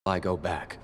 I go back.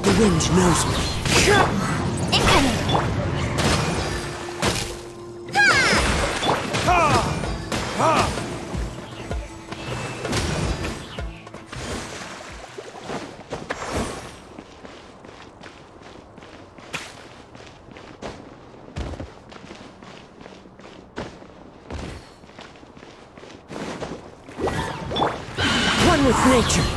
The wind knows me. Incoming! One with nature.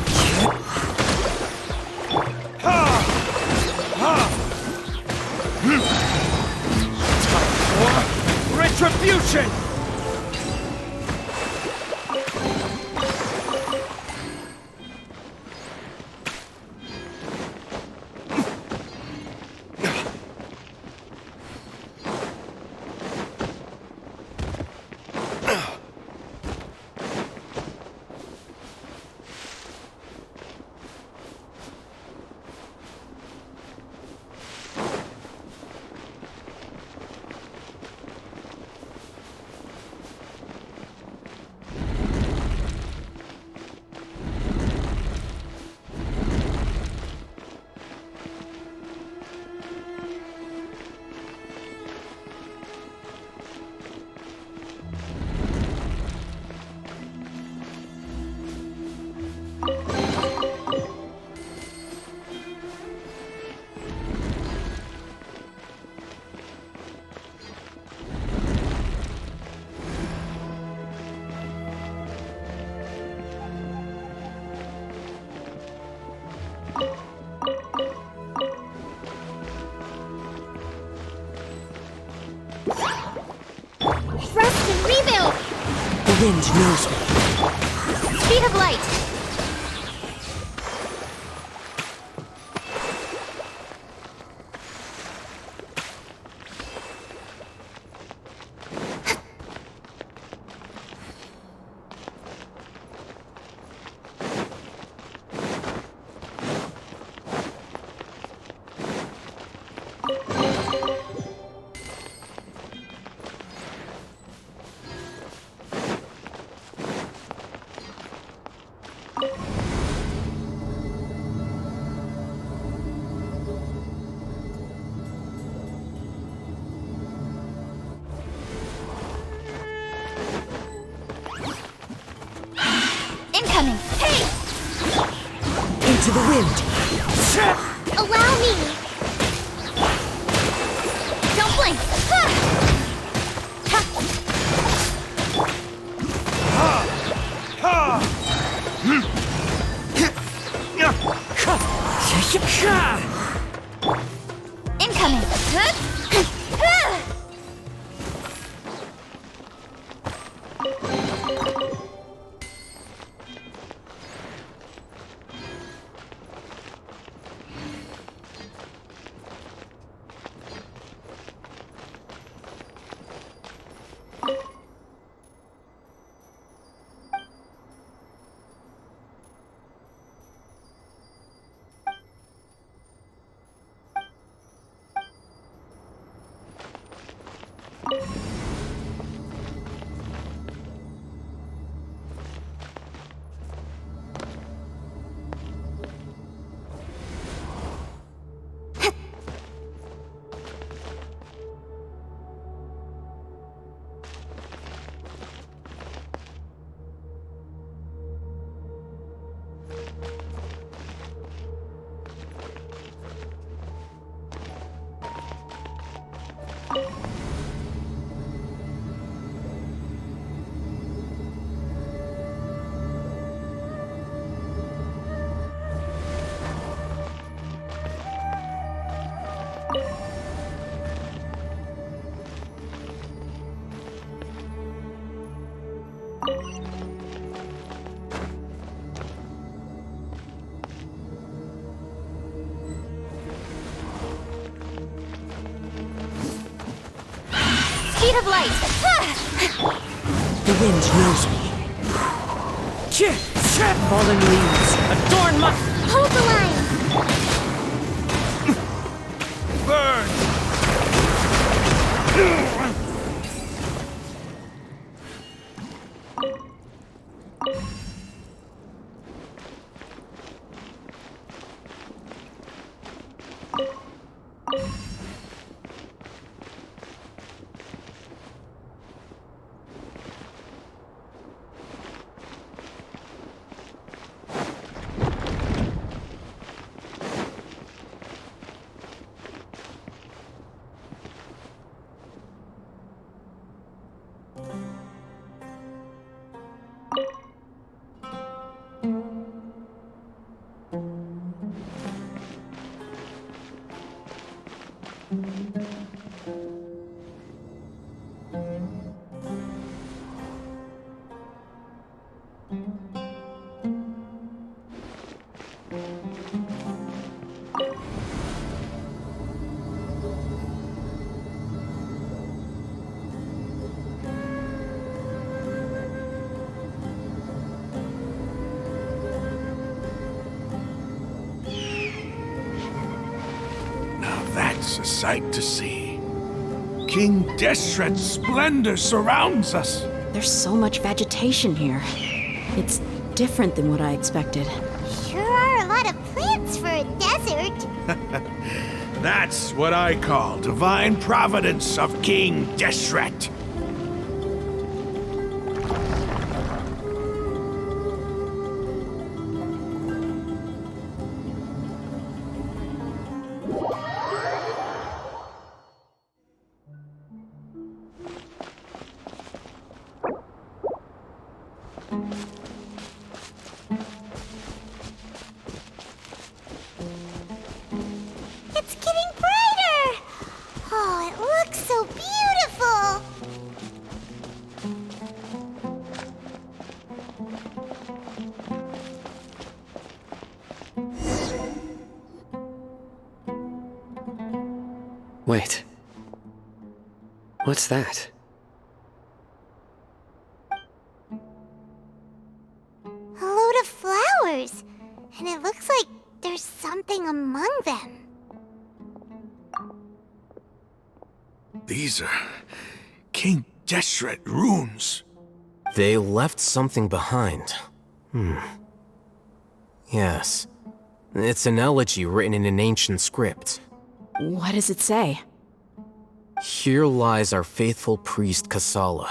Retribution! Rest and rebuild! The wind knows me. Speed of light! Incoming! Hey! Into the wind. Allow me! Don't blink! Incoming! speed of light. The wind knows me. Fallen leaves adorn my... Hold the line. Burn! That's a sight to see. King Deshret's splendor surrounds us. There's so much vegetation here. It's different than what I expected. Sure are a lot of plants for a desert. That's what I call divine providence of King Deshret. It's getting brighter. Oh, it looks so beautiful. Wait. What's that? A load of flowers. And it looks like there's something among them. These are King Deshret runes. They left something behind. Yes. It's an elegy written in an ancient script. What does it say? Here lies our faithful priest Kasala.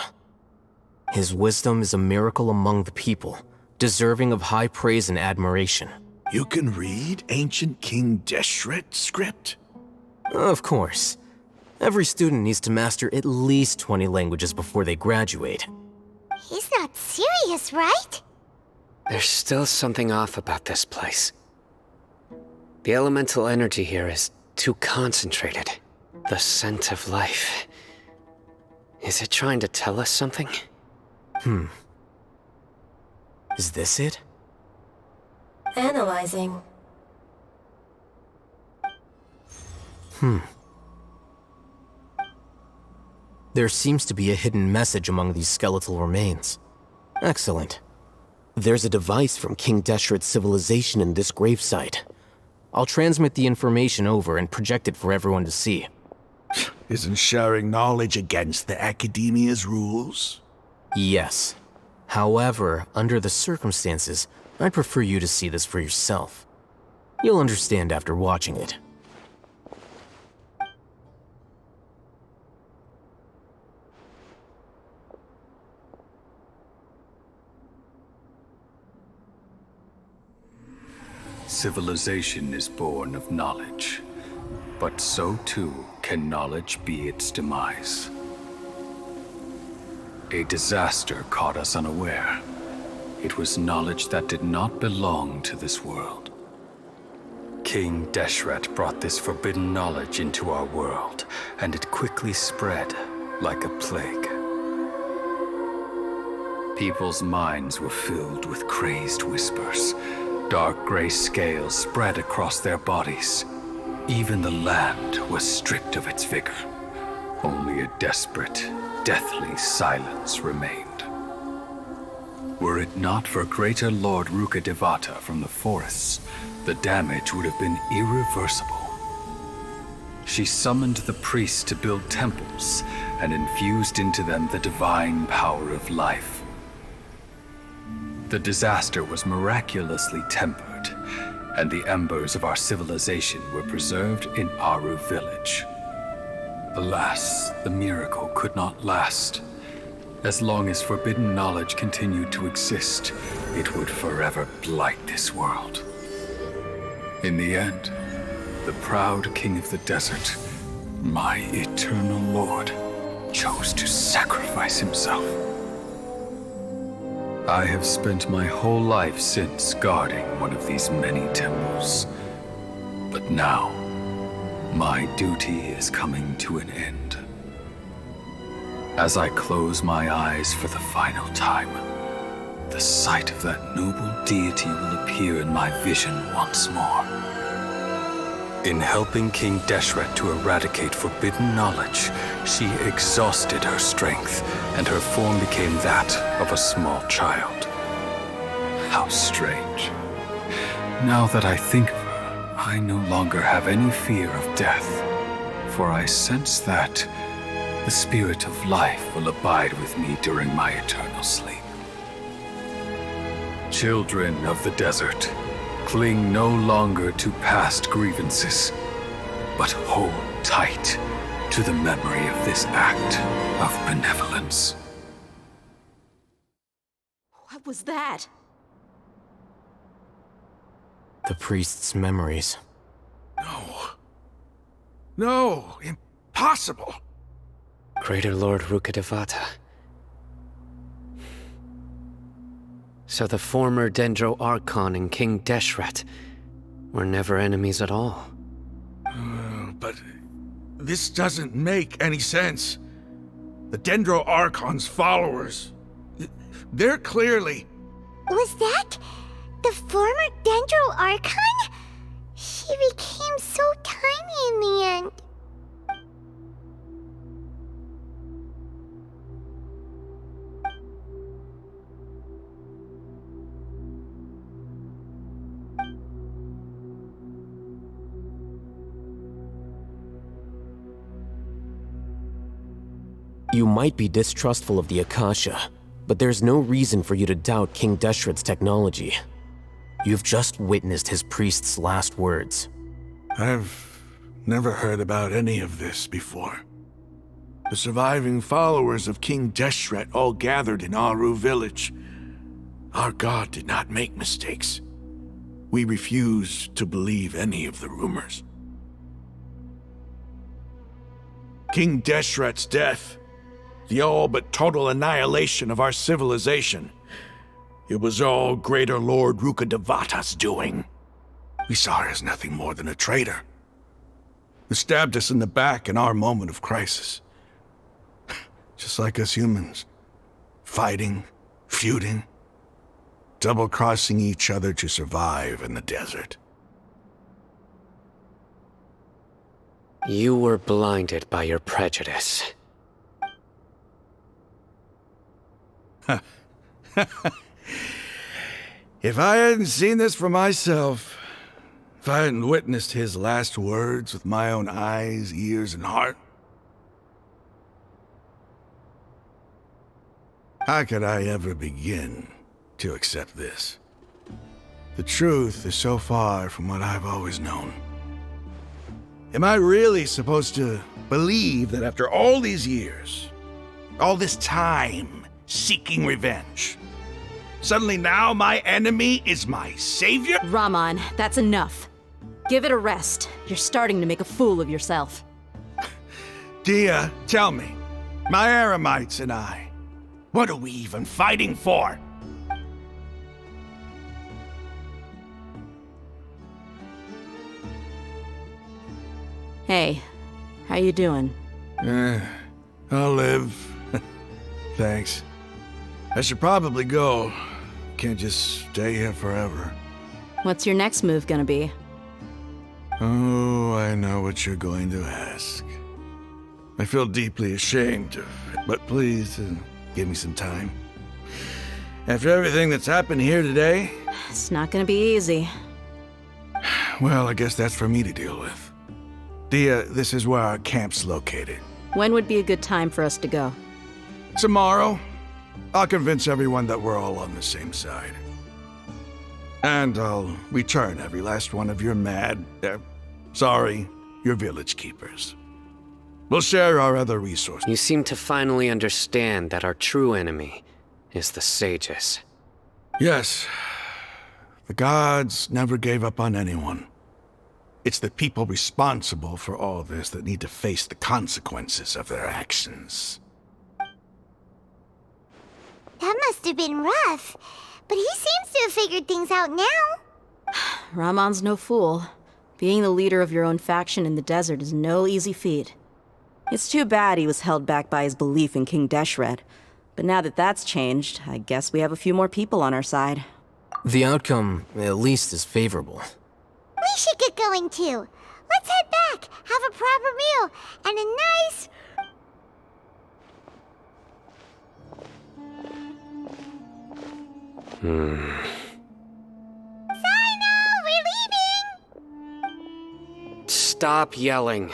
His wisdom is a miracle among the people, deserving of high praise and admiration. You can read ancient King Deshret script? Of course. Every student needs to master at least 20 languages before they graduate. He's not serious, right? There's still something off about this place. The elemental energy here is too concentrated. The scent of life. Is it trying to tell us something? Is this it? Analyzing. There seems to be a hidden message among these skeletal remains. Excellent. There's a device from King Deshret's civilization in this gravesite. I'll transmit the information over and project it for everyone to see. Isn't sharing knowledge against the Academia's rules? Yes. However, under the circumstances, I'd prefer you to see this for yourself. You'll understand after watching it. Civilization is born of knowledge, but so too can knowledge be its demise. A disaster caught us unaware. It was knowledge that did not belong to this world. King Deshret brought this forbidden knowledge into our world, and it quickly spread like a plague. People's minds were filled with crazed whispers. Dark gray scales spread across their bodies. Even the land was stripped of its vigor. Only a desperate, deathly silence remained. Were it not for greater Lord Rukkhadevata from the forests, the damage would have been irreversible. She summoned the priests to build temples and infused into them the divine power of life. The disaster was miraculously tempered, and the embers of our civilization were preserved in Aru village. Alas, the miracle could not last. As long as forbidden knowledge continued to exist, it would forever blight this world. In the end, the proud king of the desert, my eternal lord, chose to sacrifice himself. I have spent my whole life since guarding one of these many temples. But now, my duty is coming to an end. As I close my eyes for the final time, the sight of that noble deity will appear in my vision once more. In helping King Deshret to eradicate forbidden knowledge, she exhausted her strength, and her form became that of a small child. How strange. Now that I think of her, I no longer have any fear of death, for I sense that the spirit of life will abide with me during my eternal sleep. Children of the desert, cling no longer to past grievances, but hold tight to the memory of this act of benevolence. What was that? The priest's memories. No, impossible. Greater Lord Rukkhadevata. So the former Dendro Archon and King Deshret were never enemies at all. But this doesn't make any sense. The Dendro Archon's followers, they're clearly... Was that the former Dendro Archon? She became so tiny in the end. You might be distrustful of the Akasha, but there's no reason for you to doubt King Deshret's technology. You've just witnessed his priest's last words. I've never heard about any of this before. The surviving followers of King Deshret all gathered in Aru village. Our god did not make mistakes. We refuse to believe any of the rumors. King Deshret's death, the all but total annihilation of our civilization, it was all Greater Lord Rukkhadevata's doing. We saw her as nothing more than a traitor, who stabbed us in the back in our moment of crisis. Just like us humans, fighting, feuding, double-crossing each other to survive in the desert. You were blinded by your prejudice. If I hadn't seen this for myself, if I hadn't witnessed his last words with my own eyes, ears, and heart, how could I ever begin to accept this? The truth is so far from what I've always known. Am I really supposed to believe that after all these years, all this time seeking revenge, suddenly now my enemy is my savior? Raman, that's enough. Give it a rest. You're starting to make a fool of yourself. Dia, tell me, my Aramites and I, what are we even fighting for? Hey, how you doing? I'll live. Thanks. I should probably go. Can't just stay here forever. What's your next move gonna be? Oh, I know what you're going to ask. I feel deeply ashamed, but please, give me some time. After everything that's happened here today, It's not gonna be easy. well, I guess that's for me to deal with. Dia, this is where our camp's located. When would be a good time for us to go? Tomorrow, I'll convince everyone that we're all on the same side. And I'll return every last one of your your village keepers. We'll share our other resources. You seem to finally understand that our true enemy is the sages. Yes, the gods never gave up on anyone. It's the people responsible for all this that need to face the consequences of their actions. That must have been rough, but he seems to have figured things out now. Ramon's no fool. Being the leader of your own faction in the desert is no easy feat. It's too bad he was held back by his belief in King Deshret. But now that that's changed, I guess we have a few more people on our side. The outcome, at least, is favorable. We should get going too. Let's head back, have a proper meal, and a nice... Sino, we're leaving! Stop yelling.